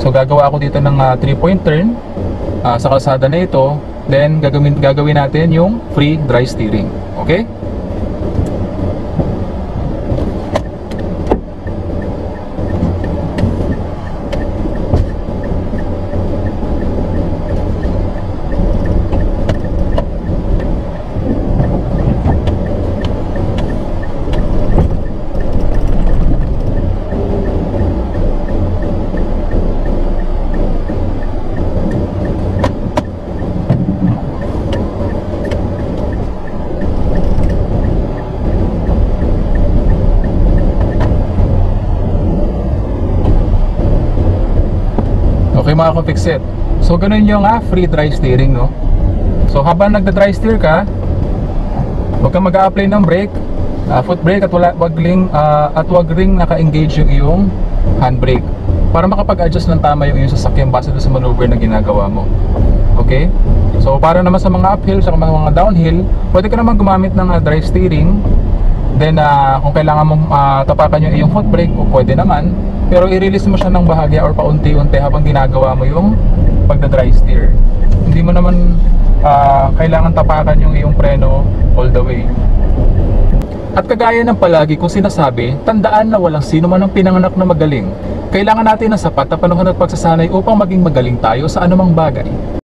So gagawa ako dito ng 3-point turn sa kalsada na ito. Then gagawin natin yung free dry steering. Okay? Okay mga ka-fixit, so ganun yung free dry steering, no? So habang nagda-dry steer ka, huwag kang mag-a-apply ng brake, foot brake, at wag ring naka-engage yung iyong handbrake para makapag-adjust ng tama yung iyong sasakyan base sa maneuver na ginagawa mo. Okay? So para naman sa mga uphill, sa mga downhill, pwede ka naman gumamit ng dry steering. Then kung kailangan mong tapakan yung iyong foot brake, pwede naman. Pero i-release mo siya ng bahagya or paunti-unti habang ginagawa mo yung pagda-dry steer. Hindi mo naman kailangan tapakan yung iyong preno all the way. At kagaya ng palagi kong sinasabi, tandaan na walang sino man ang pinanganak na magaling. Kailangan natin ng sapat na panahon at pagsasanay upang maging magaling tayo sa anumang bagay.